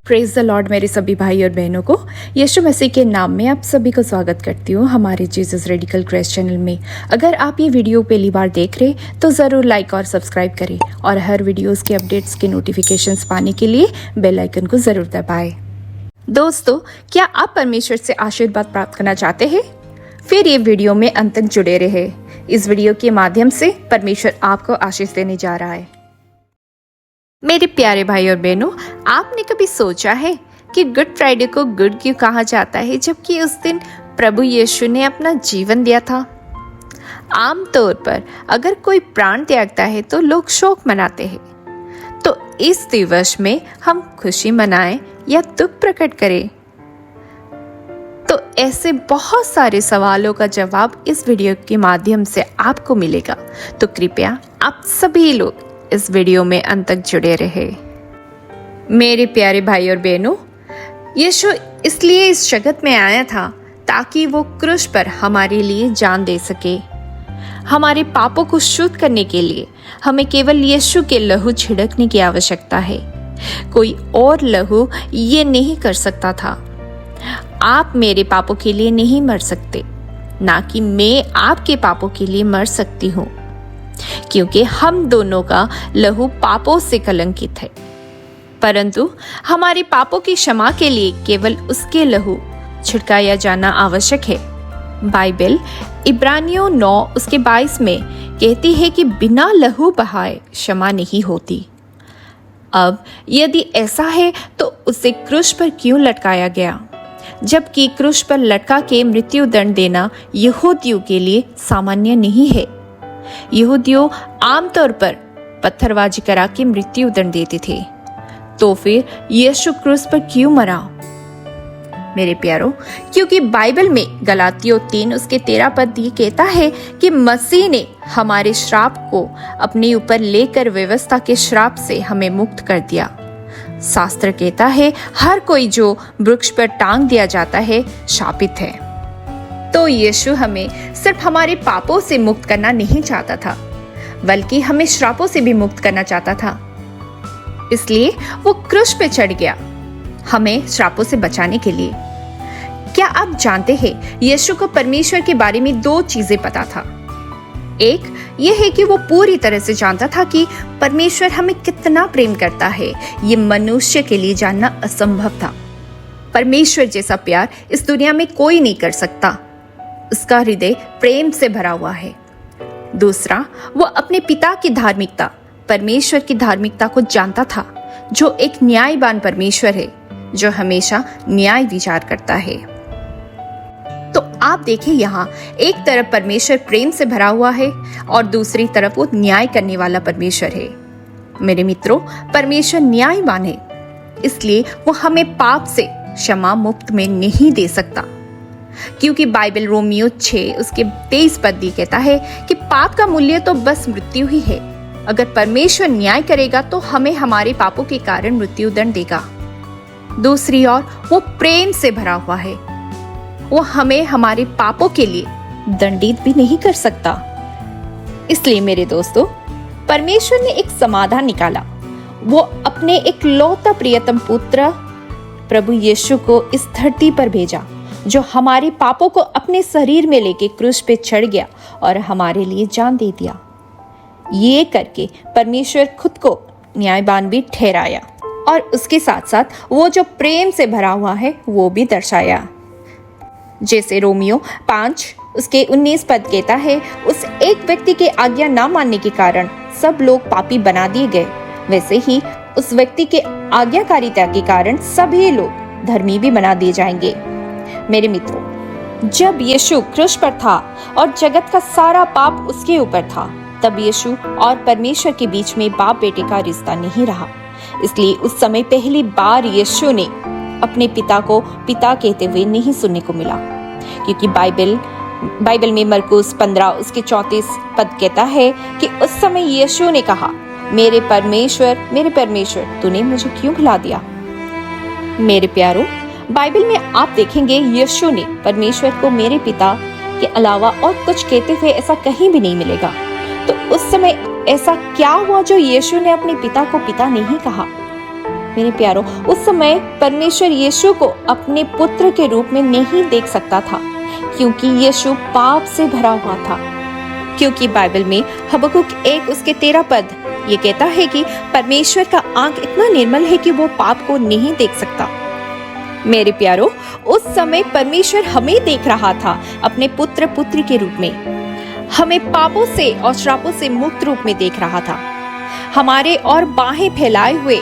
Praise the Lord मेरे सभी भाई और बहनों को यीशु मसीह के नाम में आप सभी को स्वागत करती हूँ हमारे जीसस रेडिकल क्राइस्ट चैनल में। अगर आप ये वीडियो पहली बार देख रहे तो ज़रूर लाइक और सब्सक्राइब करें और हर वीडियोस के अपडेट्स के नोटिफिकेशंस पाने के लिए बेल आइकन को ज़रूर दबाएं। दोस्तों, क्या आप परमेश्वर से आशीर्वाद प्राप्त करना चाहते हैं? फिर ये वीडियो में अंत तक जुड़े रहे। इस वीडियो के माध्यम से परमेश्वर आपको आशीष देने जा रहा है। मेरे प्यारे भाई और बहनों, आपने कभी सोचा है कि गुड फ्राइडे को गुड क्यों कहा जाता है, जबकि उस दिन प्रभु यीशु ने अपना जीवन दिया था? आमतौर पर अगर कोई प्राण त्यागता है तो लोग शोक मनाते हैं। तो इस दिवस में हम खुशी मनाएं या दुख प्रकट करें? तो ऐसे बहुत सारे सवालों का जवाब इस वीडियो के माध्यम से आपको मिलेगा। तो कृपया आप सभी लोग इस वीडियो में अंत तक जुड़े रहे। मेरे प्यारे भाई और बहनों, यीशु इसलिए इस जगत में आया था ताकि वो क्रूस पर हमारे लिए जान दे सके। हमारे पापों को शुद्ध करने के लिए हमें केवल यीशु के लहू छिड़कने की आवश्यकता है। कोई और लहू ये नहीं कर सकता था। आप मेरे पापों के लिए नहीं मर सकते, ना कि मैं आपके पापों के लिए मर सकती हूँ, क्योंकि हम दोनों का लहू पापों से कलंकित है। परंतु हमारे पापों की क्षमा के लिए केवल उसके लहू छिड़काया जाना आवश्यक है। बाइबल इब्रानियों 9 उसके 22 में कहती है कि बिना लहू बहाए क्षमा नहीं होती। अब यदि ऐसा है तो उसे क्रूस पर क्यों लटकाया गया, जबकि क्रूस पर लटका के मृत्यु दंड देना यहूदियों के लिए सामान्य नहीं है। यहूदियों आमतौर पर पत्थरबाजी करा के मृत्यु दंड देते थे। तो फिर यीशु क्रूस पर क्यों मरा? मेरे प्यारों, क्योंकि बाइबल में गलातियों 3 उसके 13 पद ये कहता है कि मसीह ने हमारे श्राप को अपने ऊपर लेकर व्यवस्था के श्राप से हमें मुक्त कर दिया। शास्त्र कहता है हर कोई जो वृक्ष पर टांग दिया जाता है शापित है। तो यीशु हमें सिर्फ हमारे पापों से मुक्त करना नहीं चाहता था, बल्कि हमें श्रापों से भी मुक्त करना चाहता था। इसलिए वो क्रूस पे चढ़ गया, हमें श्रापों से बचाने के लिए। क्या आप जानते हैं यीशु को परमेश्वर के बारे में 2 चीजें पता था। एक ये है कि वो पूरी तरह से जानता था कि परमेश्वर हमें कितना प्रेम करता है। ये मनुष्य के लिए जानना असंभव था। परमेश्वर जैसा प्यार इस दुनिया में कोई नहीं कर सकता। उसका हृदय प्रेम से भरा हुआ है। दूसरा, वो अपने पिता की धार्मिकता, परमेश्वर की धार्मिकता को जानता था, जो एक न्यायवान परमेश्वर है, जो हमेशा न्याय विचार करता है। तो आप देखिए, यहाँ एक तरफ परमेश्वर प्रेम से भरा हुआ है और दूसरी तरफ वो न्याय करने वाला परमेश्वर है। मेरे मित्रों, परमेश्वर न्यायवान है, इसलिए वो हमें पाप से क्षमा मुक्त में नहीं दे सकता। क्योंकि बाइबल रोमियो 6 उसके 23 पद भी कहता है कि पाप का मूल्य तो बस मृत्यु ही है। अगर परमेश्वर न्याय करेगा तो हमें हमारे पापों के कारण मृत्यु दंड देगा। दूसरी ओर वो प्रेम से भरा हुआ है, वो हमें हमारे पापों के लिए दंडित भी नहीं कर सकता। इसलिए मेरे दोस्तों, परमेश्वर ने एक समाधान निकाला। वो अपने एक लौता प्रियतम पुत्र प्रभु यीशु को इस धरती पर भेजा, जो हमारे पापों को अपने शरीर में लेके क्रूस पे चढ़ गया और हमारे लिए जान दे दिया। ये करके परमेश्वर खुद को न्यायवान भी ठहराया और उसके साथ साथ वो जो प्रेम से भरा हुआ है वो भी दर्शाया। जैसे रोमियो 5 उसके 19 पद कहता है, उस एक व्यक्ति के आज्ञा ना मानने के कारण सब लोग पापी बना दिए गए, वैसे ही उस व्यक्ति के आज्ञाकारिता के कारण सभी लोग धर्मी भी बना दिए जाएंगे। मेरे मित्रों, जब यीशु क्रूस पर था और जगत का सारा पाप उसके ऊपर था, तब यीशु और परमेश्वर के बीच में बाप बेटे का रिश्ता नहीं रहा। इसलिए उस समय पहली बार यीशु ने अपने पिता को पिता कहते हुए नहीं सुनने को मिला, क्योंकि बाइबल में मरकुस 15 उसके 34 पद कहता है कि उस समय यीशु ने कहा, मेरे परमेश्वर तूने मुझे क्यों भुला दिया। मेरे प्यारों, बाइबल में आप देखेंगे यीशु ने परमेश्वर को मेरे पिता के अलावा और कुछ कहते हुए ऐसा कहीं भी नहीं मिलेगा। तो उस समय ऐसा क्या हुआ जो यीशु ने अपने पिता को पिता नहीं कहा। मेरे प्यारों, उस समय परमेश्वर यीशु को अपने पुत्र के रूप में नहीं देख सकता था, क्योंकि यीशु पाप से भरा हुआ था। क्योंकि बाइबल में हबक्कुक 1 उसके 13 पद ये कहता है कि परमेश्वर का आंख इतना निर्मल है कि वो पाप को नहीं देख सकता। मेरे प्यारों, उस समय परमेश्वर हमें देख रहा था अपने पुत्र पुत्री के रूप में, हमें पापों से और श्रापों से मुक्त रूप में देख रहा था, हमारे और बाहें फैलाए हुए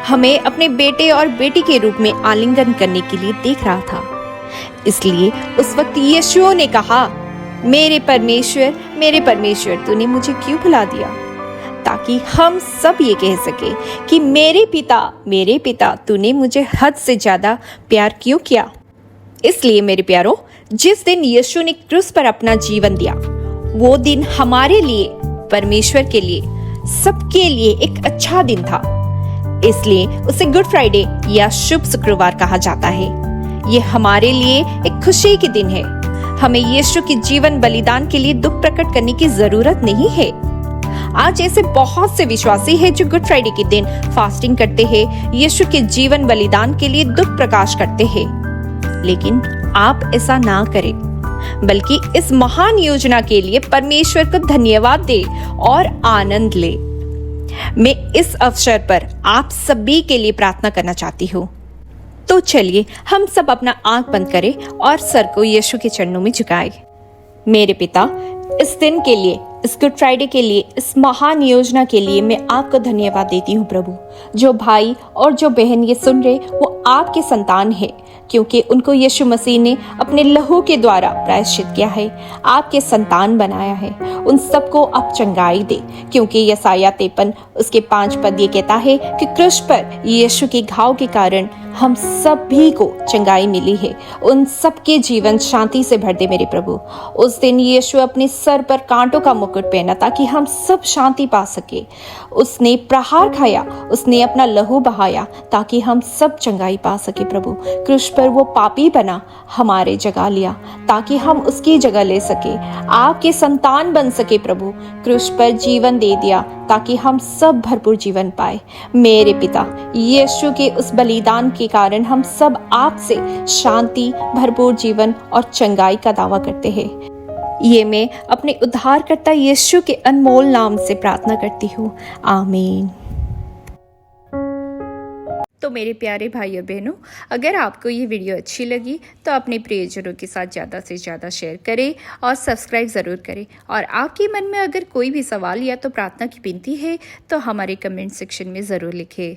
हमें अपने बेटे और बेटी के रूप में आलिंगन करने के लिए देख रहा था। इसलिए उस वक्त यीशु ने कहा, मेरे परमेश्वर तूने मुझे क्यों भुला दिया, ताकि हम सब ये कह सके कि मेरे पिता तूने मुझे हद से ज्यादा प्यार क्यों किया। इसलिए मेरे प्यारों, जिस दिन यीशु ने क्रूस पर अपना जीवन दिया, वो दिन हमारे लिए, परमेश्वर के लिए, सबके लिए एक अच्छा दिन था। इसलिए उसे गुड फ्राइडे या शुभ शुक्रवार कहा जाता है। ये हमारे लिए एक खुशी के दिन है। हमें यीशु के जीवन बलिदान के लिए दुख प्रकट करने की जरूरत नहीं है। आज ऐसे बहुत से विश्वासी हैं जो गुड फ्राइडे के दिन फास्टिंग करते हैं, यीशु के जीवन बलिदान के लिए दुख प्रकाश करते हैं। लेकिन आप ऐसा ना करें, बल्कि इस महान योजना के लिए परमेश्वर को धन्यवाद दे और आनंद ले। मैं इस अवसर पर आप सभी के लिए प्रार्थना करना चाहती हूँ। तो चलिए हम सब अपना आंख बंद करें और सर को यीशु के चरणों में झुकाएं। मेरे पिता, इस दिन के लिए, इस गुड फ्राइडे के लिए, इस महान योजना के लिए मैं आपको धन्यवाद देती हूँ प्रभु। जो भाई और जो बहन ये सुन रहे, वो आपके संतान है, क्योंकि उनको यीशु मसीह ने अपने लहू के द्वारा प्रायश्चित किया है, आपके संतान बनाया है। उन सबको आप चंगाई दे, क्योंकि यसाया 53 उसके 5 पद ये कहता है कि क्रूस पर यीशु के घाव के कारण हम सभी को चंगाई मिली है। उन सबके जीवन शांति से भर दे मेरे प्रभु। उस दिन यीशु अपने सर पर कांटों का मुकुट पहना ताकि हम सब शांति पा सके। उसने प्रहार खाया, उसने अपना लहू बहाया ताकि हम सब चंगाई पा सके प्रभु। क्रूस पर वो पापी बना, हमारे जगह लिया ताकि हम उसकी जगह ले सके, आपके संतान बन सके प्रभु। क्रूस पर जीवन दे दिया ताकि हम सब भरपूर जीवन पाए। मेरे पिता, यीशु के उस बलिदान के कारण हम सब आपसे शांति, भरपूर जीवन और चंगाई का दावा करते हैं। ये मैं अपने उद्धारकर्ता यीशु के अनमोल नाम से प्रार्थना करती हूँ, आमीन। तो मेरे प्यारे भाई और बहनों, अगर आपको ये वीडियो अच्छी लगी तो अपने प्रियजनों के साथ ज़्यादा से ज़्यादा शेयर करें और सब्सक्राइब ज़रूर करें। और आपके मन में अगर कोई भी सवाल या तो प्रार्थना की विनती है तो हमारे कमेंट सेक्शन में ज़रूर लिखें।